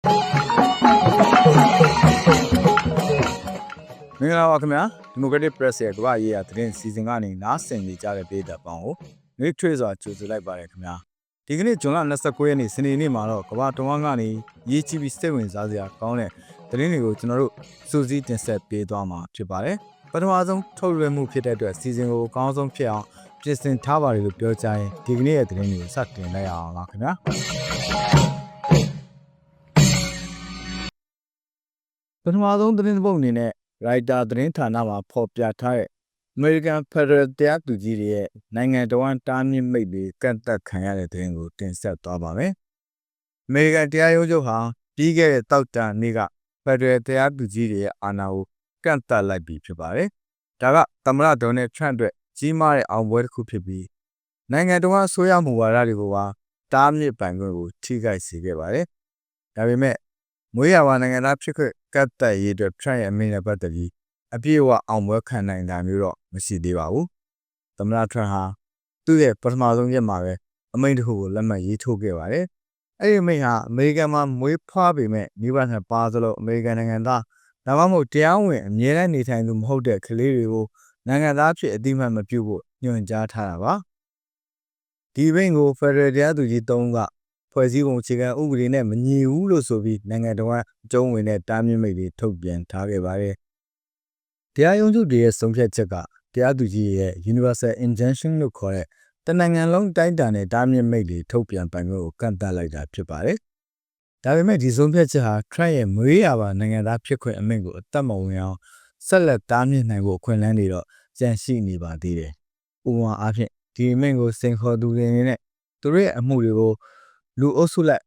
မင်္ဂလာပါခင်ဗျာ Democratic Press ရဲ့ကမ္ဘာရေးရာသတင်းစီစဉ်ကနေနားဆင်နေကြတဲ့ပြည်သက်ပေါင်းကိုနေ့ထွေးစွာကြိုဆိုလိုက်ပါတယ်ခင်ဗျာဒီကနေ့ဇွန်လ29ရက်နေ့စနေနေ့မှာတော့ကမ္ဘာတဝန်းကနေရေးကြည့်ပြီးစိတ်ဝင်စားစရာကောင်းတဲ့သတင်းတွေကိုကျွန်တော်တို့စူးစီးတင်ဆက်ပေးသွားမှာဖြစ်ပါတယ်ပထမဆုံးထုတ်လွှင့်မှုဖြစ်တဲ့အတွက်စီစဉ်ကိုအကောင်းဆုံးဖြစ်အောင်ပြင်ဆင်ထားပါတယ်လို့ပြောကြရင်ဒီကနေ့ရဲ့သတင်းတွေကိုစတင်လိုက်အောင်ပါခင်ဗျာပထမဆုံးသတင်းပုတ်အနေနဲ့ရိုက်တာသတင်းဌာနမှာဖော်ပြထားတဲ့ American Federal တရားသူကြီးတွေရဲ့နိုင်ငံတော်ဝန်တားမြစ်မိတ်တွေကန့်သက်ခံရတဲ့သတင်းကိုတင်ဆက်သွားပါမယ်။ American တရားရုံးချုပ်ဟာပြီးခဲ့တဲ့တောက်တန်နေ့က Federal တရားသူကြီးတွေရဲ့အာဏာကိုကန့်သက်လိုက်ပြီဖြစ်ပါတယ်။ဒါကသမ္မတဒေါ်နယ်ထရန့်အတွက်ကြီးမားတဲ့အောင်ပွဲတစ်ခုဖြစ်ပြီးနိုင်ငံတော်ဝန်အစိုးရမူဝါဒတွေကိုပါတားမြစ်ပိုင်ခွင့်ကိုထိခိုက်စေခဲ့ပါတယ်။ဒါပေမဲ့မွေးရပါနိုင်ငံသားဖြစ်ခွင့်ကတ်သက်ရေးအတွက်ထရန့်ရဲ့အမိန့်နဲ့ပတ်သက်ပြီးအပြည့်အဝအောင်ပွဲခံနိုင်တာမျိုးတော့မရှိသေးပါဘူး။သမ္မတထရန့်ဟာသူ့ရဲ့ပထမဆုံးရက်မှာပဲအမိန့်တစ်ခုကိုလက်မှတ်ရေးထိုးခဲ့ပါတယ်။အဲ့ဒီအမိန့်ဟာအမေရိကန်မှာမွေးဖွားပေမဲ့မိဘနှစ်ပါးစလုံးအမေရိကန်နိုင်ငံသားဒါမှမဟုတ်တရားဝင်အမြဲတမ်းနေထိုင်သူမဟုတ်တဲ့ကလေးတွေကိုနိုင်ငံသားဖြစ်အတိအမှတ်မပြုဖို့ညွှန်ကြားထားတာပါ။ဒီအမိန့်ကို Federal တရားသူကြီး၃ဦးကဖွဲ့စည်းပုံအခြေခံဥပဒေနဲ့မညီဘူးလို့ဆိုပြီးနိုင်ငံတော်ကအကျုံးဝင်တဲ့တားမြစ်မိတ်တွေထုတ်ပြန်ထားခဲ့ပါတယ်။တရားရုံးချုပ်တွေရဲ့ဆုံးဖြတ်ချက်ကတရားသူကြီးရဲ့ Universal Injunction လို့ခေါ်တဲ့တနိုင်ငံလုံးတိုင်းတာနဲ့တားမြစ်မိတ်တွေထုတ်ပြန်ပိုင်ခွင့်ကိုကန့်သတ်လိုက်တာဖြစ်ပါတယ်။ဒါပေမဲ့ဒီဆုံးဖြတ်ချက်ဟာထရန့်ရဲ့မွေးရပါနိုင်ငံသားဖြစ်ခွင့်အမိန့်ကိုအသက်မဝင်အောင်ဆက်လက်တားမြစ်နိုင်ဖို့အခွင့်အလမ်းတွေတော့ကျန်ရှိနေပါသေးတယ်။ဥပမာအားဖြင့်ဒီအမိန့်ကိုစင်ခေါ်သူတွေနဲ့သူတို့ရဲ့အမှုတွေကိုလူအုပ်စုလိုက်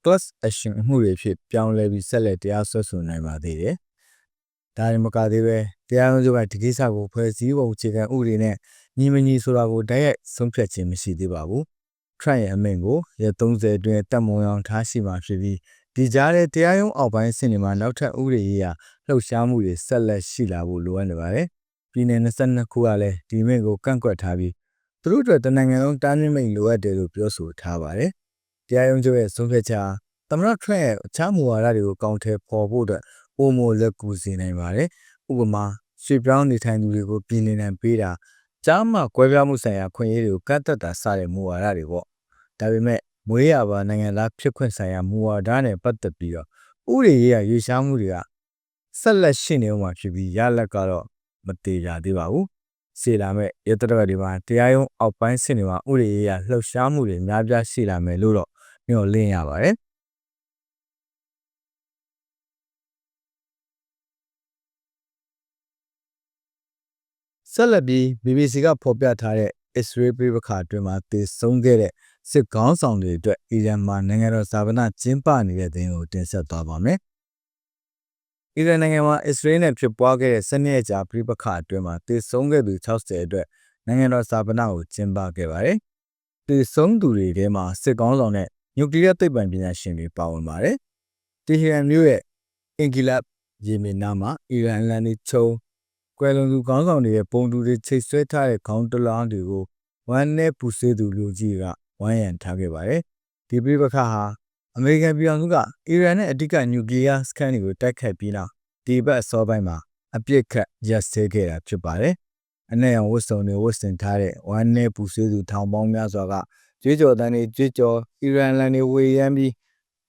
class action အမှုတွေဖြစ်ပြောင်းလဲပြီးဆက်လက်တရားစွဲဆိုနိုင်ပါသေးတယ်။ဒါရင်မကသေးပဲတရားရုံးချုပ်ကဒီကိစ္စကိုဖွဲ့စည်းပုံအခြေခံဥပဒေနဲ့ညီမညီဆိုတာကိုတိုက်ရိုက်ဆုံးဖြတ်ခြင်းမရှိသေးပါဘူး။ထရန့်ရဲ့အမိန့်ကိုရက်30အတွင်းတက်မွန်အောင်ထားရှိမှဖြစ်ပြီးဒီကြားထဲတရားရုံးအောက်ပိုင်းအဆင့်တွေမှာနောက်ထပ်ဥပဒေရေးရာလှုပ်ရှားမှုတွေဆက်လက်ရှိလာဖို့လိုအပ်နေပါတယ်။ပြည်내22ခုကလည်းဒီအမိန့်ကိုကန့်ကွက်ထားပြီးသူတို့အတွက်တနိုင်ငံလုံးတားမြစ်မိန့်လိုအပ်တယ်လို့ပြောဆိုထားပါတယ်။တရားရုံးချုပ်ရဲ့ဆုံးဖြတ်ချက်သမ္မတထရန့်ရဲ့အခြားမူဝါဒတွေကိုကောင်းထဲပေါ်ဖို့အတွက်ပုံမလက်ကူစေနိုင်ပါတယ်။ဥပမာရွှေပြောင်းနေထိုင်သူတွေကိုပြည်နေနိုင်ပေးတာကြားမှကွဲပြားမှုဆိုင်ရာခွင့်ရေးတွေကိုကန့်သက်တာစတဲ့မူဝါဒတွေပေါ့။ဒါပေမဲ့မွေးရပါနိုင်ငံသားဖြစ်ခွင့်ဆိုင်ရာမူဝါဒနဲ့ပတ်သက်ပြီးတော့ဥပဒေရေးရာရွေးရှားမှုတွေကဆက်လက်ရှိနေမှာဖြစ်ပြီးရလဒ်ကတော့မသေးကြသေးပါဘူး။ရှေ့လာမဲ့ရတရက်တွေမှာတရားရုံးအောက်ပိုင်းဆင့်တွေမှာဥပဒေရေးရာလှုပ်ရှားမှုတွေများပြားရှိလာမယ်လို့တော့မျှော်လင့်ရပါတယ်။ဆက်လက်ပြီး BBC ကဖော်ပြထားတဲ့ Israel ပြည်ပခါအတွင်းမှာတည်ဆုံခဲ့တဲ့စစ်ကောင်းဆောင်တွေအတွက်အီရန်မှာနိုင်ငံတော်ဇာပနာကျင်းပနေတဲ့တဲ့ကိုတင်ဆက်သွားပါမယ်။အီရန်နိုင်ငံမှာ Israel နဲ့ဖြစ်ပွားခဲ့တဲ့12ရက်ကြာပြည်ပခါအတွင်းမှာတည်ဆုံခဲ့သူ60အတွက်နိုင်ငံတော်ဇာပနာကိုကျင်းပခဲ့ပါတယ်။တည်ဆုံသူတွေထဲမှာစစ်ကောင်းဆောင်နဲ့နျူကလ িয়ার သိပ္ပံပညာရှင်တွေပါဝင်ပါတယ်။တီဟီရန်မြို့ရဲ့အင်ဂီလပ်ရေမင်နာမှာအီရန်အလံတွေချုံကွယ်လွန်သူခေါင်းဆောင်တွေရဲ့ပုံတူတွေချိတ်ဆွဲထားတဲ့ခေါင်းတလားတွေကိုဝမ်းနဲ့ပူဆွေးသူလူကြီးကဝမ်းရံထားခဲ့ပါတယ်။ဒီပြည်ပခါဟာအမေရိကန်ပြည်ထောင်စုကအီရန်နဲ့အဓိကနျူကလ িয়ার စခန်းတွေကိုတိုက်ခိုက်ပြီးနောက်ဒီဘက်အစောပိုင်းမှာအပြစ်ခတ်ရပ်စဲခဲ့တာဖြစ်ပါတယ်။အနဲ့ရောင်ဝတ်စုံတွေဝတ်ဆင်ထားတဲ့ဝမ်းနဲ့ပူဆွေးသူထောင်ပေါင်းများစွာကကြွေးကြော်တန်းတွေကြွေးကြော်အီရန်လန်တွေဝေယမ်းပြီး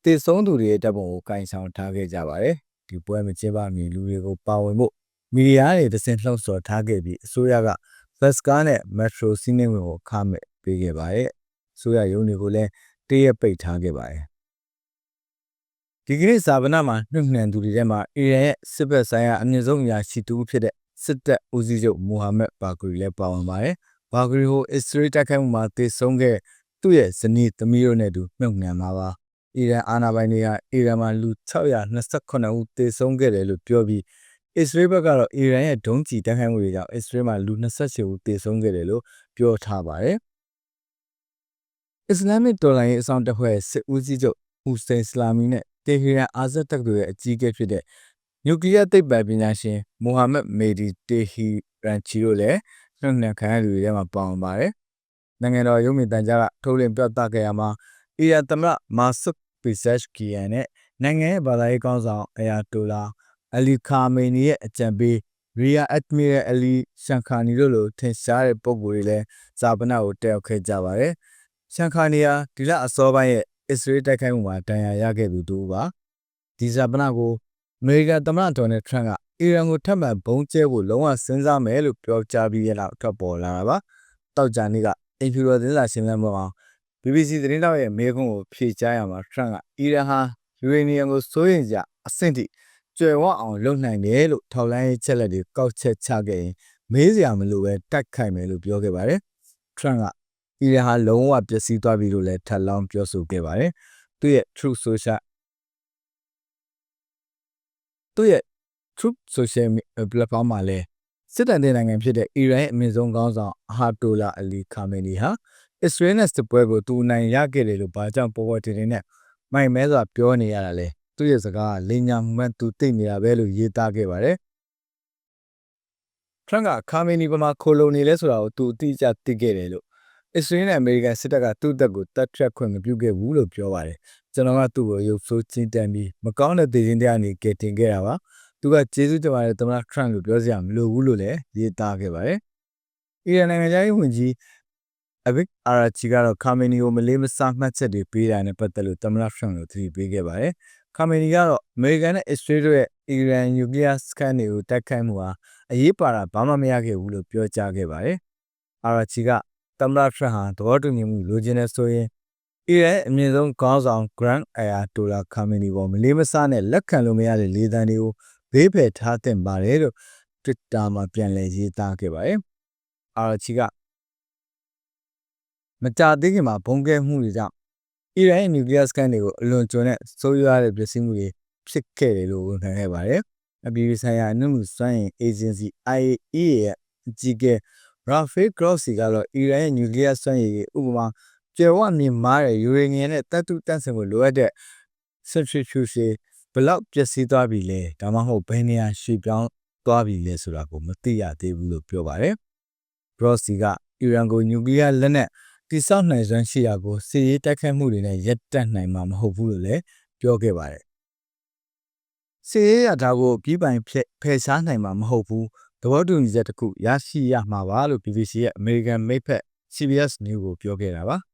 တည်ဆုံးသူတွေရဲ့တပ်ပုံကိုကင်ဆောင်ထားခဲ့ကြပါတယ်။ဒီပွဲမကျင်းပမီလူတွေကိုပါဝင်ဖို့မီဒီယာတွေသင်လှုံ့ဆော်ထားခဲ့ပြီးအစိုးရကဘတ်စကားနဲ့မက်ထရိုစီးနှင်းဝင်ကိုခမဲ့ပေးခဲ့ပါတယ်။အစိုးရရုံးတွေကိုလည်းတရက်ပိတ်ထားခဲ့ပါတယ်။ဒီကနေ့ဇာပနာမှာနှုတ်နှံသူတွေထဲမှာအီရန်ရဲ့စစ်ဘက်ဆိုင်ရာအမြင့်ဆုံးအရာရှိတူဖြစ်တဲ့စစ်တပ်ဦးစီးချုပ်မိုဟာမက်ဘာဂရီလည်းပါဝင်ပါတယ်။ဘာဂရီကိုအစ္စရေးတိုက်ခိုက်မှုမှာတည်ဆုံးခဲ့သူ့ရဲ့ဇနီးသမီးတို့နဲ့အတူနှုတ်နှံမှာပါ။အီရန်အာဏာပိုင်တွေကအီရန်မှာလူ628ဦးတည်ဆုံးခဲ့တယ်လို့ပြောပြီးအစ္စရေးဘက်ကတော့အီရန်ရဲ့ဒုံးကျည်တိုက်ခိုက်မှုတွေကြောင့်အစ္စရေးမှာလူ28ဦးတည်ဆုံးခဲ့တယ်လို့ပြောထားပါတယ်။အစ္စလာမစ်တော်လှန်ရေးအဆောင်တပ်ဖွဲ့စစ်ဦးစီးချုပ်ဟူစိန်စလာမီနဲ့တေဟီရန်အာဇတ်တက္ကသိုလ်ရဲ့အကြီးအကဲဖြစ်တဲ့နျူကလ িয়ার သိပ္ပံပညာရှင်မိုဟာမက်မေဒီတေဟီရန်ချီတို့လည်းနှုတ်နှံခံရသူတွေထဲမှာပါဝင်ပါတယ်။နိုင်ငံတော်ရုပ်မြင်သံကြားကထုတ်လွှင့်ပြသခဲ့ရမှာအီရန်သမ္မတမာဆုပီဇက်ဂီယန်နဲ့ နိုင်ငံရဲ့ဘာသာရေးကောင်းဆောင်အယာတိုလာအလီခါမေနီရဲ့အကြံပေးရီယာအက်မီရယ်အလီရှန်ခါနီတို့လိုထင်ရှားတဲ့ပုံကိုယ်တွေလည်းဇာပနာကိုတက်ရောက်ခဲ့ကြပါတယ်။ရှန်ခါနီယာဒီလအစောပိုင်းရဲ့အစ္စရေးတိုက်ခိုက်မှုမှာတန်ရာရခဲ့သူတူပါဒီဇာပနာကိုအမေရိကန်သမ္မတဒေါ်နယ်ထရန့်ကအီရန်ကိုထပ်မံဘုံကျဲဖို့လုံးဝစဉ်းစားမယ်လို့ပြောကြားပြီးတဲ့နောက်ထွက်ပေါ်လာတာပါ။တောက်ကြနေ့ကအင်ဖြူတော်သတင်းစာရှင်းလင်းပွဲမှာ BBC သတင်းတောက်ရဲ့မေးခွန်းကိုဖြေကြားရမှာထရန့်ကအီရန်ဟာယူရေနီယံကိုစိုးရိမ်ကြအဆင့်ထိကျွယ်ဝအောင်လုပ်နိုင်တယ်လို့ထောက်လိုင်းရေးချက်လက်တွေကောက်ချက်ချခဲ့ရင်မေးစရာမလိုပဲတိုက်ခိုက်မယ်လို့ပြောခဲ့ပါတယ်။ထရန့်ကအီရန်ဟာလုံးဝပျက်စီးသွားပြီလို့လည်းထပ်လောင်းပြောဆိုခဲ့ပါတယ်။သူ့ရဲ့ Truth Social platform မှာလည်းစစ်တပ်တဲ့နိုင်ငံဖြစ်တဲ့အီရန်ရဲ့အမြင့်ဆုံးခေါင်းဆောင်အာတိုလာအလီခါမေနီဟာအစ္စရေးနဲ့စစ်ပွဲကိုသူအနိုင်ရခဲ့တယ်လို့ဘာကြောင့်ပေါ်ပေါ်တင်တင်နဲ့မိုင်မဲစွာပြောနေရတာလဲသူ့ရဲ့စကားကလိညာမှန်သူသိနေတာပဲလို့ရေးသားခဲ့ပါတယ်ထရန့်ကခါမေနီပမာခိုလုံနေလဲဆိုတာကိုသူအတိအကျသိခဲ့တယ်လို့အစ္စရေးနဲ့အမေရိကန်စစ်တပ်ကသူ့တပ်ကိုတတ်ဖြတ်ခွင့်မပြုခဲ့ဘူးလို့ပြောပါတယ်ကျွန်တော်ကသူ့ကိုရုပ်ဆိုးချင်းတန်ပြီးမကောင်းတဲ့ဒေသင်းတရားနေကယ်တင်ခဲ့တာပါသူကကျေးဇူးတင်ပါတယ်သမ္မတထရန့်လို့ပြောစရာမလိုဘူးလို့လည်းရေးသားခဲ့ပါတယ်အီရန်နိုင်ငံသားရေးဝန်ကြီးအဘစ်အာရာချီကတော့ခါမေနီကိုမလေးမစားမှတ်ချက်တွေပေးတာနဲ့ပတ်သက်လို့သမ္မတထရန့်ကိုသတိပေးခဲ့ပါတယ်ခါမေနီကတော့အမေရိကန်နဲ့အစ္စရေးတို့ရဲ့အီရန်နျူကလ িয়ার စကန်တွေကိုတိုက်ခိုက်မှုဟာအရေးပါတာဘာမှမရခဲ့ဘူးလို့ပြောကြားခဲ့ပါတယ်အာရာချီကသမ္မတထရန့်ဟာသဘောတူညီမှုလိုချင်တဲ့ဆိုရင်အီရန်အမြင့်ဆုံးခေါင်းဆောင် Grand Ayatollah Khamenei ပေါ်မလေးမစားနဲ့လက်ခံလို့မရတဲ့လေသံတွေကိုဘေးဖယ်ထားသင့်ပါတယ်လို့ Twitter မှာပြန်လည်ရေးသားခဲ့ပါတယ်။အာချီကမကြသေးခင်မှာဘုံကဲမှုတွေကြောင့်အီရန်ရဲ့နျူကလ িয়ার စကန်တွေကိုအလွန်ကျွံတဲ့ဆိုးရွားတဲ့ပစ္စည်းမှုတွေဖြစ်ခဲ့တယ်လို့ဝန်ခံခဲ့ပါတယ်။အပြည်ပြည်ဆိုင်ရာအနုမှုစွမ်းအင်အေဂျင်စီ IAEA ရဲ့အကြီးအကဲ Rafael Grossi ကတော့အီရန်ရဲ့နျူကလ িয়ার စွမ်းရည်ဥပမာကျေဝမြင့်မားတဲ့ယူရေနီယံနဲ့တပ်တုတန့်စင်မှုလိုအပ်တဲ့ centrifuge ဘလောက်ပျက်စီးသွားပြီလဲဒါမှမဟုတ်ဘယ်နေရာရွှေ့ပြောင်းသွားပြီလဲဆိုတာကိုမသိရသေးဘူးလို့ပြောပါတယ်။ Grossi ကအီရန်ကိုနျူကလ িয়ার လက်နက်တိစောက်နိုင်စွမ်းရှိရာကိုစစ်ရေးတိုက်ခိုက်မှုတွေနဲ့ရပ်တန့်နိုင်မှာမဟုတ်ဘူးလို့လည်းပြောခဲ့ပါတယ်။စစ်ရေးရဒါကိုပြီးပိုင်ဖယ်ရှားနိုင်မှာမဟုတ်ဘူးသဘောတူညီချက်တစ်ခုရရှိရမှာပါလို့ BBC ရဲ့ American မိတ်ဖက် CBS News ကိုပြောခဲ့တာပါ။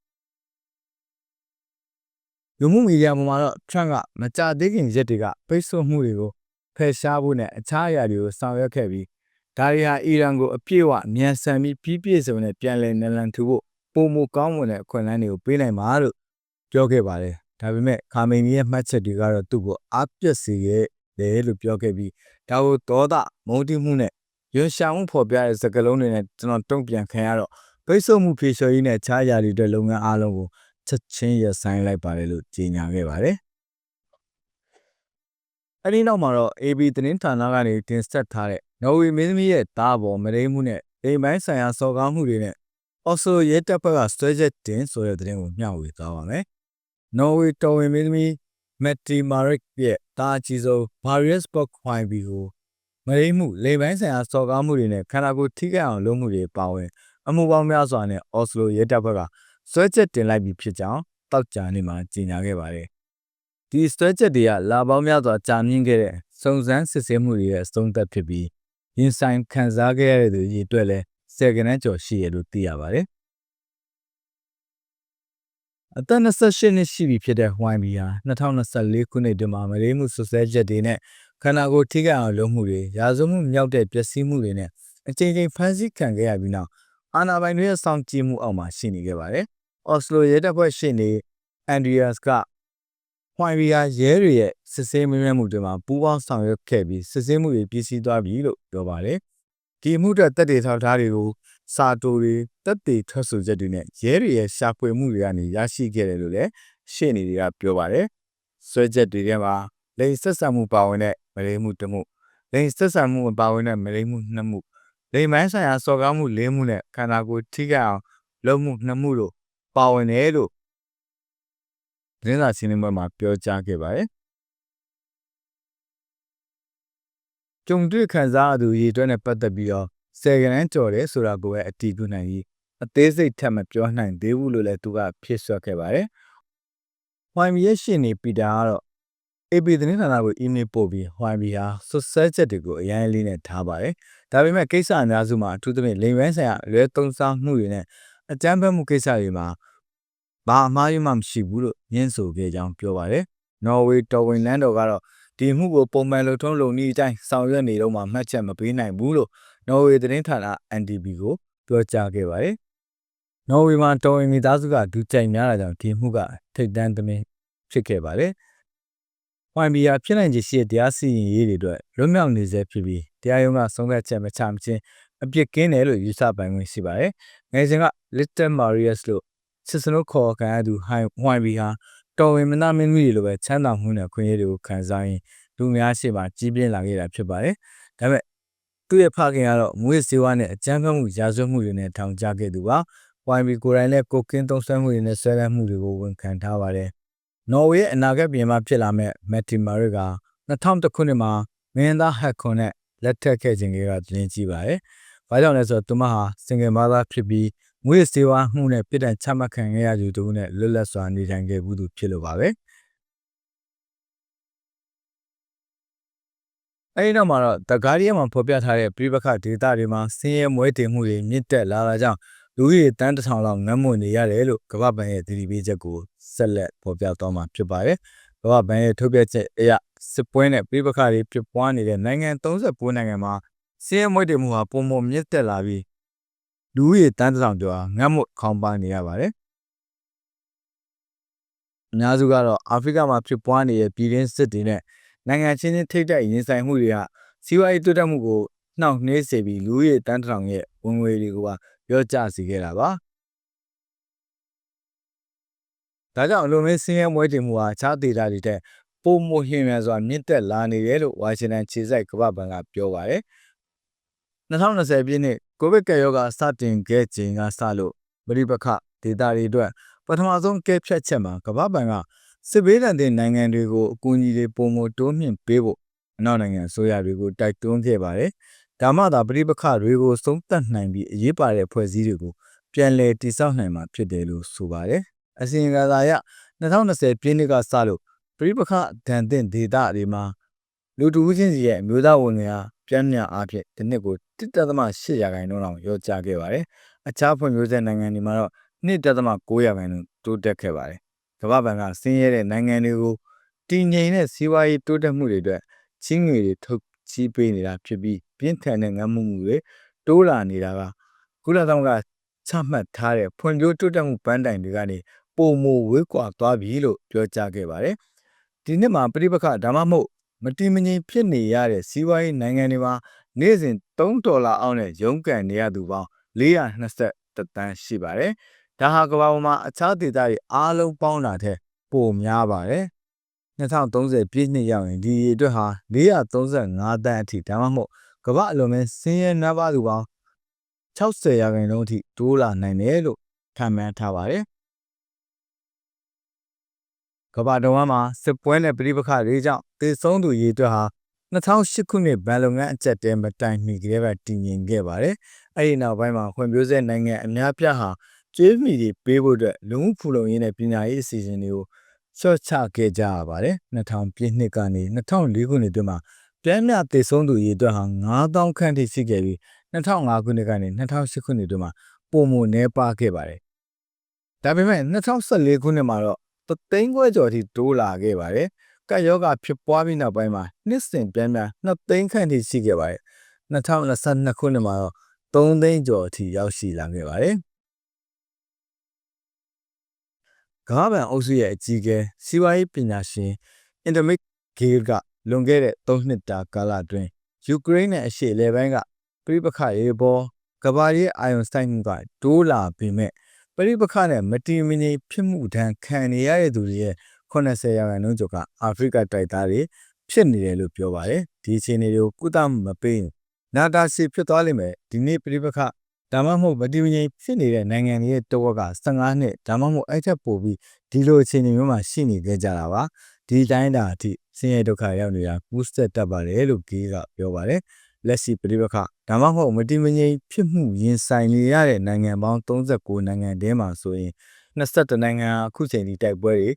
လူမှုမီဒီယာပေါ်မှာတော့ Trump ကမကြသေးခင်ရက်တွေကပိတ်ဆို့မှုတွေကိုဖယ်ရှားဖို့နဲ့အခြားအရာတွေကိုဆောင်ရွက်ခဲ့ပြီးဒါတွေဟာအီရန်ကိုအပြည့်အဝမြန်ဆန်ပြီးပြည့်စုံတဲ့ပြန်လည်နလန်ထူဖို့ပုံမကောင်းမွန်တဲ့အခွင့်အလမ်းတွေကိုပေးနိုင်မှာလို့ပြောခဲ့ပါတယ်။ဒါပေမဲ့ခါမေနီရဲ့မှတ်ချက်တွေကတော့သူ့ကိုအားပြတ်စေခဲ့တယ်လို့ပြောခဲ့ပြီးဒါကိုဒေါသမုန်းတီးမှုနဲ့ရွှန်ရှာမှုဖော်ပြတဲ့စကားလုံးတွေနဲ့ကျွန်တော်တုံ့ပြန်ခံရတော့ပိတ်ဆို့မှုဖြေလျှော်ရေးနဲ့အခြားအရာတွေအတွက်လုပ်ငန်းအားလုံးကိုချက်ချင်းရပ်ဆိုင်းလိုက်ပါတယ်လို့ကြေညာခဲ့ပါတယ်။အဲဒီနောက်မှာတော့ AB သတင်းဌာနကနေတင်ဆက်ထားတဲ့နော်ဝေမင်းသမီးရဲ့သားပေါ်မရိမှုနဲ့အိမ်ပိုင်းဆိုင်ရာစော်ကားမှုတွေနဲ့အော်ဆိုရဲတပ်ဖွဲ့ကဆွဲချက်တင်ဆိုတဲ့သတင်းကိုမျှဝေသွားပါမယ်။နော်ဝေတော်ဝင်မင်းသမီးမက်တီမာရစ်ရဲ့တာအကြီးဆုံးဘာရီယက်စ်ဘော့ခွိုင်ဘီကိုမရိမှုလေပိုင်းဆိုင်ရာစော်ကားမှုတွေနဲ့ခန္ဓာကိုယ်ထိခိုက်အောင်လုပ်မှုတွေပါဝင်အမှုပေါင်းများစွာနဲ့အော်စလိုရဲတပ်ဖွဲ့ကဆွဲချက်တင်လိုက်ပြီဖြစ်ကြောင်းတောက်ကြနေ့မှာကြေညာခဲ့ပါတယ်။ဒီဆွဲချက်တွေကလာပေါင်းများစွာကြာမြင့်ခဲ့တဲ့စုံစမ်းစစ်ဆေးမှုတွေရဲ့အဆုံးသတ်ဖြစ်ပြီးရင်ဆိုင်ခံစားခဲ့ရတဲ့သူတွေအတွက်လည်း10ကနန်းကျော်ရှိရလို့သိရပါတယ်။အသက်28နှစ်ရှိပြီဖြစ်တဲ့ဟွိုင်ဘီဟာ2024ခုနှစ်တွင်မရိမှုဆွဆွဲချက်တွေနဲ့ခန္ဓာကိုယ်ထိခိုက်အောင်လုပ်မှုတွေရာဇဝမှုမြောက်တဲ့ပျက်စီးမှုတွေနဲ့အကြိမ်ကြိမ်ဖမ်းဆီးခံခဲ့ရပြီးနောက်အာဏာပိုင်တွေရဲ့စောင့်ကြည့်မှုအောက်မှာရှိနေခဲ့ပါတယ်။အော်စလိုရဲတပ်ဖွဲ့ရှိနေအန်ဒရီယာစ်ကဟွိုင်ဘီဟာရဲတွေရဲ့စစ်ဆေးမေးမြန်းမှုတွေမှာပူးပေါင်းဆောင်ရွက်ခဲ့ပြီးစစ်ဆေးမှုတွေပြည့်စည်သွားပြီလို့ပြောပါတယ်။ဒီမှုအတွက်တပ်တွေထောက်ထားတွေကိုစာတိုတွေတပ်တွေထွက်ဆိုချက်တွေနဲ့ရဲတွေရဲ့ရှာဖွေမှုတွေကနေရရှိခဲ့တယ်လို့လည်းရှေ့နေတွေကပြောပါတယ်။ဆွဲချက်တွေထဲမှာလိင်ဆက်ဆံမှုပါဝင်တဲ့မရိမှုတစ်မှုလိင်ဆက်ဆံမှုမပါဝင်တဲ့မရိမှု2မှုလိင်ပိုင်းဆိုင်ရာစော်ကားမှု4မှုနဲ့ခန္ဓာကိုယ်ထိခိုက်အောင်လုပ်မှု2မှုတို့ပါဝင်တယ်လို့သတင်းစာရှင်းလင်းပွဲမှာပြောကြားခဲ့ပါတယ်။ကြုံတွေ့ခံစားရသူရေအတွက်နဲ့ပတ်သက်ပြီးတော့10ကနန်းကျော်တယ်ဆိုတာကိုပဲအတည်ပြုနိုင်ပြီးအသေးစိတ်ထပ်မပြောနိုင်သေးဘူးလို့လည်းသူကဖြည့်ဆွတ်ခဲ့ပါတယ်။ဟွိုင်မီရဲ့ရှင်းနေပီတာကတော့ AP သတင်းဌာနကို email ပို့ပြီး YB ဟာဆွတ်ဆက်ချက်တွေကိုအရင်လေးနဲ့ထားပါတယ်။ဒါပေမဲ့ကိစ္စအများစုမှာအထူးသဖြင့်လိမ်ပိုင်းဆိုင်ရာအလွဲသုံးစားမှုတွေနဲ့အကြမ်းဖက်မှုကိစ္စတွေမှာဘာအမှားယွင်းမှမရှိဘူးလို့ညင်းဆိုခဲ့ကြောင်းပြောပါတယ်။နော်ဝေတော်ဝင်လန်းတော်ကတော့ဒီမှုကိုပုံမှန်လုံထုံးလုံနည်းအတိုင်းဆောင်ရွက်နေတော့မှမှတ်ချက်မပေးနိုင်ဘူးလို့နော်ဝေသတင်းဌာန NDB ကိုပြောကြားခဲ့ပါတယ်။နော်ဝေမှာတော်ဝင်မိသားစုကဒူကြိုင်များတာကြောင့်ဒီမှုကထိတ်တန့်သမင်းဖြစ်ခဲ့ပါတယ်။ YB ဟာဖြစ်နိုင်ခြေရှိတဲ့တရားစီရင်ရေးတွေအတွက်လွတ်မြောက်နေစေဖြစ်ပြီးတရားရုံးကဆုံးဖြတ်ချက်မချမချင်းအပြစ်ကင်းတယ်လို့ယူဆပိုင်ခွင့်ရှိပါတယ်။ငယ်စဉ်က Little Marius လို့စစ်စနုခေါ်ခံရသူ YB ဟာတော်ဝင်မင်းသားမင်းသမီးတွေလိုပဲချမ်းသာမှုနဲ့ခွင့်ရတွေကိုခံစားရင်းလူများရှိမှကြီးပြင်းလာခဲ့တာဖြစ်ပါတယ်။ဒါပေမဲ့သူ့ရဲ့ဖခင်ကတော့မွေးစေဝါနဲ့အကြမ်းဖက်မှုရာဇဝတ်မှုတွေနဲ့ထောင်ချခဲ့သူပါ။ YB ကိုယ်တိုင်လည်းကိုကင်းသုံးဆွဲမှုတွေနဲ့ဆွဲလန်းမှုတွေကိုဝန်ခံထားပါတယ်။နော်ဝေရဲ့အနာဂတ်ပြင်ပဖြစ်လာမဲ့မက်တီမာရစ်က2001ခုနှစ်မှာမင်းသားဟက်ခွန်နဲ့လက်ထပ်ခဲ့ခြင်းကသတင်းကြီးပါတယ်။ဘာကြောင့်လဲဆိုတော့သူမဟာစင်ကယ်မသားဖြစ်ပြီးမွေးစေဝါမှုနဲ့ပြည်တိုင်ချမှတ်ခံခဲ့ရသူတို့နဲ့လွတ်လပ်စွာနေထိုင်ခဲ့ဘူးသူဖြစ်လို့ပါပဲ။အဲဒီနောက်မှာတော့ The Guardian မှာဖော်ပြထားတဲ့ပြည်ပခဒေသတွေမှာဆင်းရဲမွဲတေမှုတွေမြင့်တက်လာတာကြောင့်လူကြီးတွေတန်းတစ်ထောင်လောက်ငတ်မွနေရတယ်လို့ကမ္ဘာ့ဘဏ်ရဲ့သတိပေးချက်ကိုဆက်လက်ဖော်ပြသွားမှာဖြစ်ပါတယ်။ကမ္ဘာ့ဘဏ်ရဲ့ထုတ်ပြန်ချက်အရစစ်ပွဲနဲ့ပြည်ပခတွေဖြစ်ပွားနေတဲ့နိုင်ငံ39နိုင်ငံမှာဆင်းရဲမွဲတေမှုဟာပုံမှန်မြင့်တက်လာပြီးလူကြီးတန်းတစ်ထောင်ကျော်ငတ်မွခေါင်းပါနေရပါတယ်။အများစုကတော့အာဖရိကမှာဖြစ်ပွားနေတဲ့ပြည်တွင်းစစ်တွေနဲ့နိုင်ငံချင်းချင်းထိပ်တိုက်ရင်ဆိုင်မှုတွေကစီးပွားရေးတိုးတက်မှုကိုနှောင့်နှေးစေပြီးလူကြီးတန်းတစ်ထောင်ရဲ့ဝင်ငွေတွေကိုပါရော့ကျစေခဲ့တာပါ။ဒါကြောင့်အလွန်မင်းဆင်းရဲမွဲတေမှုဟာအခြားဒေသတွေတဲ့ပုံမလျင်မြန်စွာမြင့်တက်လာနေတယ်လို့ဝါရှင်တန်ခြေစိုက်ကမ္ဘာ့ဘဏ်ကပြောပါတယ်။2020ပြည့်နှစ်ကိုဗစ်ကပ်ရောဂါစတင်ခဲ့ချိန်ကစလို့ပြည်ပခဒေသတွေအတွက်ပထမဆုံးကဲဖြတ်ချက်မှာကမ္ဘာ့ဘဏ်ကစစ်ဘေးဒဏ်တဲ့နိုင်ငံတွေကိုအကူအညီတွေပုံမတိုးမြင့်ပေးဖို့အနောက်နိုင်ငံအစိုးရတွေကိုတိုက်တွန်းခဲ့ပါတယ်။ဒါမှသာပြည်ပခတွေကိုဆုံးသက်နိုင်ပြီးအရေးပါတဲ့ဖွဲ့စည်းတွေကိုပြန်လည်တည်ဆောက်နိုင်မှာဖြစ်တယ်လို့ဆိုပါတယ်။အစီရင်ခံစာအရ2020ပြည့်နှစ်ကစလို့ပြည်ပခဒဏ်တဲ့ဒေသတွေမှာလူတဦးချင်းစီရဲ့အမျိုးသားဝင်ငွေဟာပြန်မြအားဖြင့်တစ်နှစ်ကို 1.8% လောက်လျော့ကျခဲ့ပါတယ်။အခြားဖွံ့ဖြိုးဆဲနိုင်ငံတွေမှာတော့2.9% တိုးတက်ခဲ့ပါတယ်။ကမ္ဘာ့ဘဏ်ကဆင်းရဲတဲ့နိုင်ငံတွေကိုတည်ငြိမ်တဲ့စီးပွားရေးတိုးတက်မှုတွေအတွက်ချင်းငွေတွေထုတ်ချီးပေးနေတာဖြစ်ပြီးပြင်းထန်တဲ့ငတ်မွတ်မှုတွေတိုးလာနေတာကကုလသမဂ္ဂချမှတ်ထားတဲ့ဖွံ့ဖြိုးတိုးတက်မှုပန်းတိုင်တွေကနေပုံမဝေးကွာသွားပြီလို့ပြောကြားခဲ့ပါတယ်။ဒီနှစ်မှာပြည်ပခဒါမှမဟုတ်မတည်မငြိမ်ဖြစ်နေရတဲ့စီးပွားရေးနိုင်ငံတွေမှာနေ့စဉ်$3အောက်နဲ့ရုန်းကန်နေရသူပေါင်း421တန်းရှိပါတယ်။ဒါဟာကမ္ဘာပေါ်မှာအခြားဒေသတွေအားလုံးပေါင်းတာထက်ပိုများပါတယ်။2030ပြည့်နှစ်ရောက်ရင်ဒီအတွက်ဟာ435တန်းအထိဒါမှမဟုတ်ကမ္ဘာအလုံးမဲ့ဆင်းရဲနွမ်းပါးသူပေါင်း60%အထိတိုးလာနိုင်တယ်လို့ခန့်မှန်းထားပါတယ်။ကမ္ဘာတော်မှာစစ်ပွဲနဲ့ပြည်ပခတွေကြောင့်သေဆုံးသူရေအတွက်ဟာ2008ခုနှစ်ဘဏ်လုပ်ငန်းအကျပ်တဲမတိုင်မီကတည်းကတည်ငြိမ်ခဲ့ပါတယ်။အဲဒီနောက်ပိုင်းမှာဖွံ့ဖြိုးဆဲနိုင်ငံအများပြားဟာကျွေးမြီတွေပေးဖို့အတွက်လူမှုဖူလုံရေးနဲ့ပညာရေးအစီအစဉ်တွေကိုလျှော့ချခဲ့ကြရပါတယ်။2000ပြည့်နှစ်ကနေ2004ခုနှစ်အတွင်းမှာပြန်မြသေဆုံးသူရေအတွက်ဟာ9000ခန့်ထိရှိခဲ့ပြီး2005ခုနှစ်ကနေ2008ခုနှစ်အတွင်းမှာပုံမနည်းပါးခဲ့ပါတယ်။ဒါပေမဲ့2014ခုနှစ်မှာတော့3သိန်းကျော်အထိတိုးလာခဲ့ပါတယ်။ကပ်ရောဂါဖြစ်ပွားပြီးနောက်ပိုင်းမှာနှစ်စဉ်ပြန်ပြန်2သိန်းခန့်ထိရှိခဲ့ပါတယ်။2022ခုနှစ်မှာတော့3သိန်းကျော်အထိရောက်ရှိလာခဲ့ပါတယ်။ကမ္ဘာ့ဘဏ်အုပ်စုရဲ့အကြီးအကဲစီးပွားရေးပညာရှင်အင်တာမစ်ဂေးကလွန်ခဲ့တဲ့3နှစ်တာကာလအတွင်းယူကရိန်းနဲ့အရှေ့အလယ်ပိုင်းကပြည်ပခရေးပေါ်ကမ္ဘာရေးအာရုံစိုက်မှုကတိုးလာပေမဲ့ပြည်ပခနဲ့မတည်မငြိမ်ဖြစ်မှုဒဏ်ခံနေရတဲ့သူတွေရဲ့80%ကျော်ကအာဖရိကတိုက်သားတွေဖြစ်နေတယ်လို့ပြောပါတယ်။ဒီအခြေအနေတွေကိုကုသမမပေးရင်နာတာရှည်ဖြစ်သွားလိမ့်မယ်။ဒီနေ့ပြည်ပခဒါမှမဟုတ်မတည်မငြိမ်ဖြစ်နေတဲ့နိုင်ငံတွေရဲ့တဝက်က15နှစ်ဒါမှမဟုတ်အဲ့ထက်ပိုပြီးဒီလိုအခြေအနေမျိုးမှာရှိနေကြတာပါ။ဒီတိုင်းတာအထိဆင်းရဲဒုက္ခရောက်နေတာကူးစက်တတ်ပါတယ်လို့ဂေးကပြောပါတယ်။လက်ရှိပြည်ပခဒါမှမဟုတ်မတည်မငြိမ်ဖြစ်မှုရင်ဆိုင်နေရတဲ့နိုင်ငံပေါင်း39နိုင်ငံထဲမှာဆိုရင်21နိုင်ငံအခုချိန်ထိတိုက်ပွဲတွေ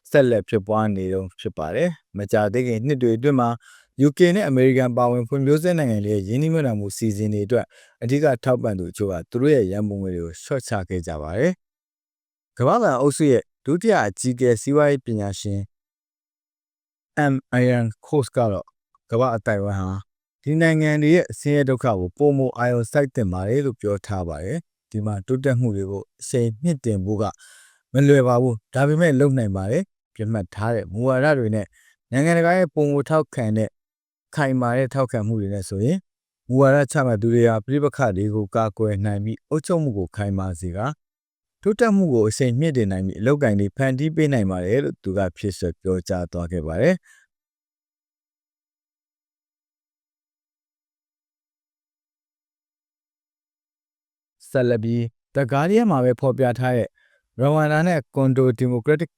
ဆက်လက်ဖြစ်ပွားနေတုန်းဖြစ်ပါတယ်။မကြာသေးခင်နှစ်တွေအတွင်းမှာ UK နဲ့အမေရိကန်ပါဝင်ဖွံ့ဖြိုးဆဲနိုင်ငံတွေရဲ့ရင်းနှီးမြှုပ်နှံမှုစီစဉ်တွေအတွက်အဓိကထောက်ပံ့သူအချို့ကသူတို့ရဲ့ရန်ပုံငွေတွေကိုရှော့ချခဲ့ကြပါတယ်။ကမ္ဘာ့ဘဏ်အုပ်စုရဲ့ဒုတိယအကြီးအကဲစီးပွားရေးပညာရှင် Ian Coase ကတော့ကမ္ဘာအတိုင်းအဝန်းဟာဒီနိုင်ငံတွေရဲ့ဆင်းရဲဒုက္ခကိုပုံမအာရုံစိုက်တင်ပါတယ်လို့ပြောထားပါတယ်။ဒီမှာတိုးတက်မှုတွေကိုအရှိန်မြင့်တင်ဖို့ကမလွယ်ပါဘူး။ဒါပေမဲ့လုပ်နိုင်ပါတယ်။ပြမှတ်ထားတဲ့မူဝါဒတွေနဲ့နိုင်ငံတကာရဲ့ပုံမထောက်ခံတဲ့ခိုင်မာတဲ့ထောက်ခံမှုတွေနဲ့ဆိုရင်မူဝါဒချမှတ်သူတွေဟာပြည်ပခါတွေကိုကာကွယ်နိုင်ပြီးအုပ်ချုပ်မှုကိုခိုင်မာစေကတိုးတက်မှုကိုအရှိန်မြင့်တင်နိုင်ပြီးအလောက်ကိုင်းတွေဖန်တီးပေးနိုင်ပါတယ်လို့သူကဖြစ်ဆက်ပြောကြားသွားခဲ့ပါတယ်။ဆက်လက်ပြီး The Guardian မှာပဲဖော်ပြထားတဲ့ရဝမ်ဒါနဲ့ကွန်ဒိုဒီမိုကရက်တစ်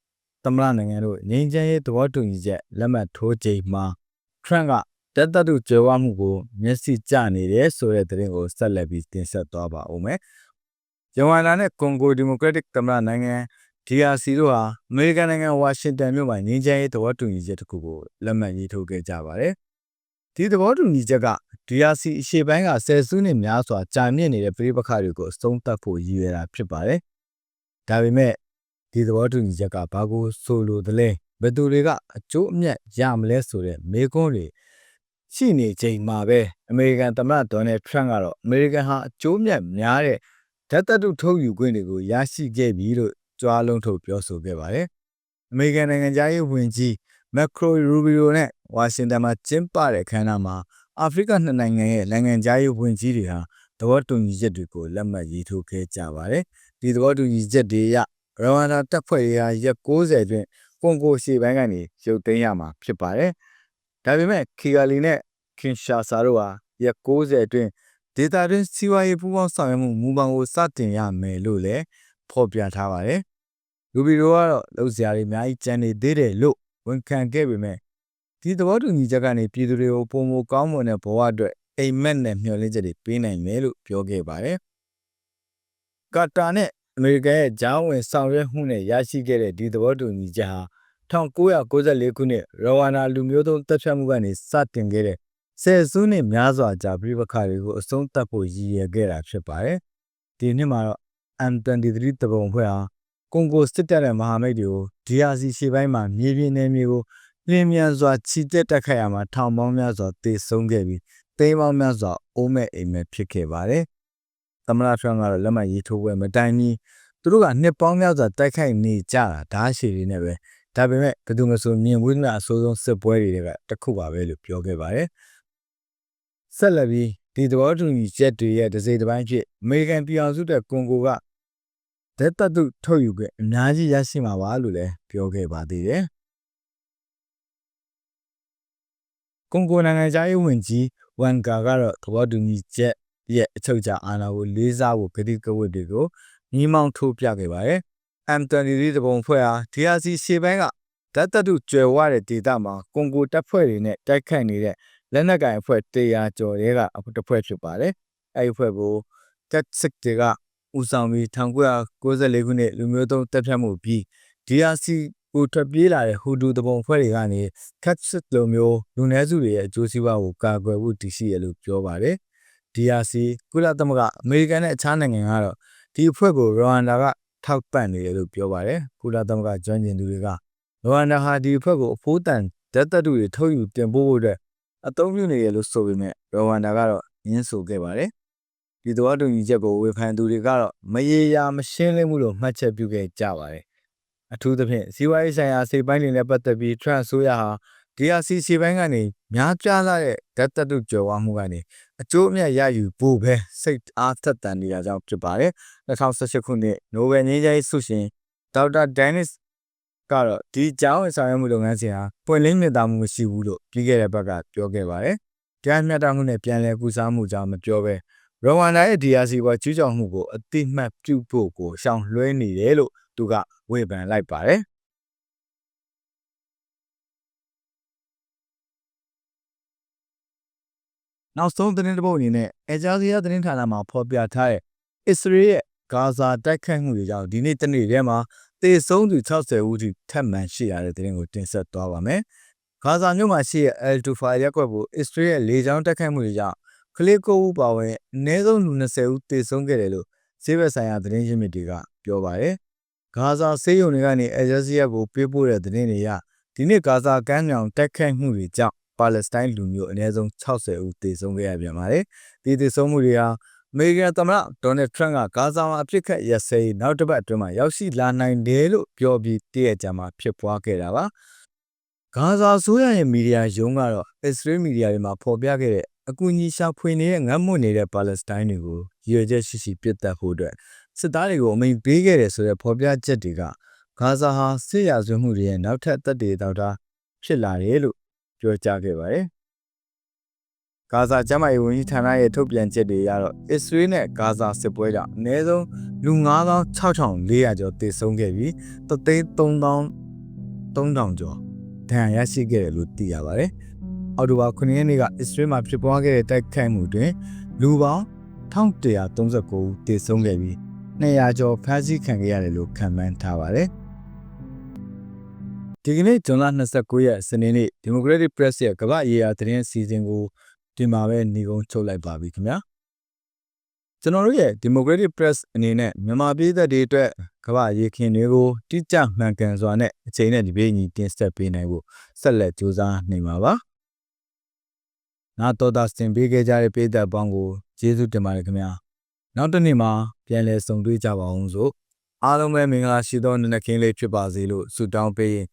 သမ္မတနိုင်ငံတို့ငြိမ်းချမ်းရေးသဘောတူညီချက်လက်မှတ်ထိုးချိန်မှာထရန့်ကတပ်တုကြွယ်ဝမှုကိုမျက်စိကျနေတယ်ဆိုတဲ့သတင်းကိုဆက်လက်ပြီးတင်ဆက်သွားပါဦးမယ်။ရဝမ်ဒါနဲ့ကွန်ဂိုဒီမိုကရက်တစ်သမ္မတနိုင်ငံ DRC တို့ဟာအမေရိကန်နိုင်ငံဝါရှင်တန်မြို့မှာငြိမ်းချမ်းရေးသဘောတူညီချက်တစ်ခုကိုလက်မှတ်ရေးထိုးခဲ့ကြပါတယ်။ဒီသဘောတူညီချက်က DRC အရှေ့ပိုင်းကဆယ်စုနှစ်များစွာကြာမြင့်နေတဲ့ပြည်ပခါတွေကိုအဆုံးသတ်ဖို့ရည်ရွယ်တာဖြစ်ပါတယ်။ဒါပေမဲ့ဒီသဘောတူညီချက်ကဘာကိုဆိုလိုသလဲဘယ်သူတွေကအကျိုးအမြတ်ရမလဲဆိုတဲ့မေးခွန်းတွေရှိနေချိန်မှာပဲအမေရိကန်သမ္မတဒေါ်နယ်ထရန့်ကတော့အမေရိကန်ဟာအကျိုးအမြတ်များတဲ့ဓာတ်သတ္တုထုတ်ယူခွင့်တွေကိုရရှိခဲ့ပြီလို့ကြွားလုံးထုတ်ပြောဆိုခဲ့ပါတယ်။အမေရိကန်နိုင်ငံသားရေးဝန်ကြီးမက်ခရိုရူဘီယိုနဲ့ဝါရှင်တန်မှာကျင်းပတဲ့ခန်းနာမှာအာဖရိကနှစ်နိုင်ငံရဲ့နိုင်ငံသားရေးဝန်ကြီးတွေဟာသဘောတူညီချက်တွေကိုလက်မှတ်ရေးထိုးခဲ့ကြပါတယ်။ဒီသဘောတူညီချက်တွေအရရဝမ်ဒါတပ်ဖွဲ့တွေဟာရက်60အတွင်းကွန်ဂိုရှေ့ပိုင်းကနေရုပ်သိမ်းရမှာဖြစ်ပါတယ်။ဒါပေမဲ့ခီဂါလီနဲ့ကင်ရှာဆာတို့ဟာရက်60အတွင်းဒေသတွင်းစီးပွားရေးပူးပေါင်းဆောင်ရွက်မှုမူပေါင်းကိုစတင်ရမယ်လို့လည်းဖော်ပြထားပါတယ်။လူဘီရိုကတော့လုပ်စရာတွေအများကြီးကျန်နေသေးတယ်လို့ဝန်ခံခဲ့ပေမဲ့ဒီသဘောတူညီချက်ကနေပြည်သူတွေကိုပုံမကောင်းမွန်တဲ့ဘဝအတွက်အိမ်မက်နဲ့မျှော်လင့်ချက်တွေပေးနိုင်မယ်လို့ပြောခဲ့ပါတယ်။ကာတာနဲ့အမေရိကန်ရဲ့ဂျားဝင်ဆောင်ရွက်မှုနဲ့ရရှိခဲ့တဲ့ဒီသဘောတူညီချက်ဟာ1994ခုနှစ်ရဝမ်ဒါလူမျိုးတုံးတပ်ဖြတ်မှုကနေစတင်ခဲ့တဲ့ဆယ်စုနှစ်များစွာကြာပြည်ပခါတွေကိုအဆုံးသတ်ဖို့ရည်ရွယ်ခဲ့တာဖြစ်ပါတယ်။ဒီနှစ်မှာတော့ M23 တပုံဖွဲ့ဟာကွန်ဂိုစစ်တပ်ရဲ့မဟာမိတ်တွေကို DRC ရှေ့ပိုင်းမှာမြေပြင်နယ်မြေကိုလင်းမြန်စွာချီတက်တက်ခတ်ရမှာထောင်ပေါင်းများစွာတေဆုံးခဲ့ပြီးသိန်းပေါင်းများစွာအိုးမဲ့အိမ်မဲ့ဖြစ်ခဲ့ပါတယ်။သမ္မတထရန့်ကတော့လက်မှတ်ရေးထိုးပွဲမတိုင်မီသူတို့ကနှစ်ပေါင်းများစွာတိုက်ခိုက်နေကြတာဓာတ်ရှည်တွေနဲ့ပဲဒါပေမဲ့ဘယ်သူမှဆိုမြင်ဝိသနာအဆိုးဆုံးစစ်ပွဲတွေကတစ်ခုပါပဲလို့ပြောခဲ့ပါတယ်။ဆက်လက်ပြီးဒီသဘောတူညီချက်တွေရဲ့တစ်စိတ်တစ်ပိုင်းဖြစ်အမေရိကန်ပြည်အောင်စုတဲ့ကွန်ဂိုကဓာတ်သတ္တုထုတ်ယူခွင့်အများကြီးရရှိမှာပါလို့လည်းပြောခဲ့ပါသေးတယ်။ကွန်ဂိုနိုင်ငံသားရေးဝန်ကြီးဝန်ကာကတော့သဘောတူညီချက်ရဲ့အချုပ်အခြာအာဏာကိုလေးစားဖို့ကတိကဝတ်တွေကိုညီမောင်းထိုးပြခဲ့ပါတယ်။ M23 တပုံဖွဲ့ဟာ DRC ရှေ့ပိုင်းကဓာတ်သတ္တုကြွယ်ဝတဲ့ဒေသမှာကွန်ဂိုတပ်ဖွဲ့တွေနဲ့တိုက်ခိုက်နေတဲ့လက်နက်ကိုင်အဖွဲ့100ကျော်တွေကတစ်ဖွဲ့ဖြစ်ပါတယ်။အဲဒီအဖွဲ့ကိုတက်စစ်တွေကဦးဆောင်ပြီး1994ခုနှစ်လူမျိုးတုံးတပ်ဖြတ်မှုပြီး DRC ကိုထွက်ပြေးလာတဲ့ဟူဒူတပုံဖွဲ့တွေကနေကတ်စစ်လိုမျိုးလူနည်းစုတွေရဲ့အကျိုးစီးပွားကိုကာကွယ်ဖို့တည်ရှိရလို့ပြောပါတယ်။ DRC ကုလသမဂ္ဂအမေရိကန်နဲ့အခြားနိုင်ငံကတော့ဒီအဖွဲ့ကိုရဝမ်ဒါကထောက်ပံ့နေတယ်လို့ပြောပါတယ်။ကုလသမဂ္ဂကျွမ်းကျင်သူတွေကရဝမ်ဒါဟာဒီအဖွဲ့ကိုအဖိုးတန်ဓာတ်သတ္တုတွေထုတ်ယူတင်ပို့ဖို့အတွက်အသုံးပြုနေရလို့ဆိုပေမဲ့ရဝမ်ဒါကတော့ညှင်းဆိုခဲ့ပါတယ်။ဒီသဘောတူညီချက်ကိုဝေဖန်သူတွေကတော့မရေရာမရှင်းလင်းမှုလို့မှတ်ချက်ပြုခဲ့ကြပါတယ်။အထူးသဖြင့်စီးပွားရေးဆိုင်ရာစိတ်ပိုင်းတွေနဲ့ပတ်သက်ပြီးထရန့်ဆိုရဟာ DRC ရှေ့ပိုင်းကနေများပြားလာတဲ့ဓာတ်သတ္တုကြွယ်ဝမှုကနေအကျိုးအမြတ်ရယူဖို့ပဲစိတ်အားထက်သန်နေတာကြောင့်ဖြစ်ပါတယ်။2018ခုနှစ်နိုဘယ်ငြိမ်းချမ်းရေးဆုရှင်ဒေါက်တာဒန်နစ်ကတော့ဒီကြောင်းဆောင်ရွက်မှုလုပ်ငန်းစဉ်ဟာပွင့်လင်းမြင်သာမှုမရှိဘူးလို့ပြီးခဲ့တဲ့ဘက်ကပြောခဲ့ပါတယ်။တရားမျှတမှုနဲ့ပြန်လည်ကုစားမှုကြောင့်မပြောဘဲရဝမ်ဒါရဲ့ DRC ပေါ်ကျူးကျော်မှုကိုအတိမတ်ပြုဖို့ကိုရှောင်လွှဲနေတယ်လို့သူကဝေဖန်လိုက်ပါတယ်။နောက်ဆုံးသတင်းတစ်ပုဒ်အနေနဲ့အဂျာဇီယာသတင်းဌာနမှာဖော်ပြထားတဲ့အစ္စရေးရဲ့ဂါဇာတိုက်ခိုက်မှုတွေကြောင့်ဒီနေ့တနေ့ထဲမှာ သေဆုံးသူ60ဦးထိထပ်မံရှိရတဲ့သတင်းကိုတင်ဆက်သွားပါမယ်။ဂါဇာမြို့မှာရှိတဲ့ El-Tufayr ရပ်ကွက်ကိုအစ္စရေးရဲ့လေကြောင်းတိုက်ခိုက်မှုတွေကြောင့်ကလေး9ဦးပါဝင်အနည်းဆုံးလူ20ဦးသေဆုံးခဲ့တယ်လို့ဆေးဘက်ဆိုင်ရာသတင်းရင်းမြစ်တွေကပြောပါတယ်။ဂါဇာဆေးရုံတွေကနေအယ်ဂျာဇီယာကိုပေးပို့တဲ့သတင်းတွေအရဒီနေ့ဂါဇာကမ်းမြောင်တိုက်ခိုက်မှုတွေကြောင့်ပါလက်စတိုင်းလူမျိုးအနည်းဆုံး60ဦးသေဆုံးခဲ့ရပြန်ပါတယ်။ဒီသေဆုံးမှုတွေဟာအမေရိကန်သမ္မတဒေါ်နယ်ထရန့်ကဂါဇာမှာအဖြစ်ခတ်ရပ်စဲနောက်တစ်ပတ်အတွင်းမှာရောက်ရှိလာနိုင်တယ်လို့ပြောပြီးတည့်ရကြမှာဖြစ်ပွားခဲ့တာပါ။ဂါဇာဆိုးရရဲ့မီဒီယာရုံးကတော့အစ္စရေးမီဒီယာတွေမှာဖော်ပြခဲ့တဲ့အကူအညီရှာဖွေနေတဲ့ငတ်မွတ်နေတဲ့ပါလက်စတိုင်းတွေကိုရည်ရွယ်ချက်ရှိရှိပစ်တက်ဖို့အတွက်စစ်သားတွေကိုအမိန့်ပေးခဲ့တယ်ဆိုတဲ့ဖော်ပြချက်တွေကဂါဇာဟာစစ်ရာဇဝတ်မှုတွေရဲ့နောက်ထပ်သက်သေတောက်တာဖြစ်လာတယ်လို့ပြောကြားခဲ့ပါတယ်။ဂါဇာကျန်းမာရေးဝန်ကြီးဌာနရဲ့ထုတ်ပြန်ချက်တွေအရတော့အစ္စရေးနဲ့ဂါဇာစစ်ပွဲကြောင့်အနည်းဆုံးလူ96,400ကျော်သေဆုံးခဲ့ပြီး3,300,000ကျော်ဒဏ်ရာရရှိခဲ့တယ်လို့သိရပါတယ်။အောက်တိုဘာ9ရက်နေ့ကအစ္စရေးမှာဖြစ်ပွားခဲ့တဲ့တိုက်ခိုက်မှုတွင်လူပေါင်း1139ဦးသေဆုံးခဲ့ပြီး200ကျော်ဖမ်းဆီးခံခဲ့ရတယ်လို့ခန့်မှန်းထားပါတယ်။ဒီကနေ့ဇွန်လ29ရက်စနေနေ့ Democratic Press ရဲ့ကမ္ဘာ့ရေးရာသတင်းအစီအစဉ်ကိုဒီမှာပဲညီကုန်းချုပ်လိုက်ပါပြီခင်ဗျာ။ကျွန်တော်တို့ရဲ့ Democratic Press အနေနဲ့မြန်မာပြည်သက်တွေအတွက်ကမ္ဘာ့ရေးခင်တွေကိုတိကျမှန်ကန်စွာနဲ့အချိန်နဲ့ဒီပေးညီတင်ဆက်ပေးနိုင်ဖို့ဆက်လက်ကြိုးစားနေမှာပါ။နာတော်တာစင်ပေးခဲ့ကြတဲ့ပြည်သက်ပေါင်းကိုကျေးဇူးတင်ပါတယ်ခင်ဗျာ။နောက်တစ်နေ့မှာပြန်လည်ဆုံတွေ့ကြပါအောင်စို့အားလုံးပဲမင်္ဂလာရှိသောနေ့ရက်ခင်းလေးဖြစ်ပါစေလို့ဆုတောင်းပေးရင်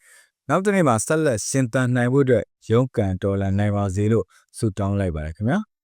နောက်တစ်နေ့မှာဆက်လက်ရှင်သန်နိုင်ဖို့အတွက်ရုန်းကန်တော်လှန်နိုင်ပါစေလို့ဆုတောင်းလိုက်ပါတယ်ခင်ဗျာ။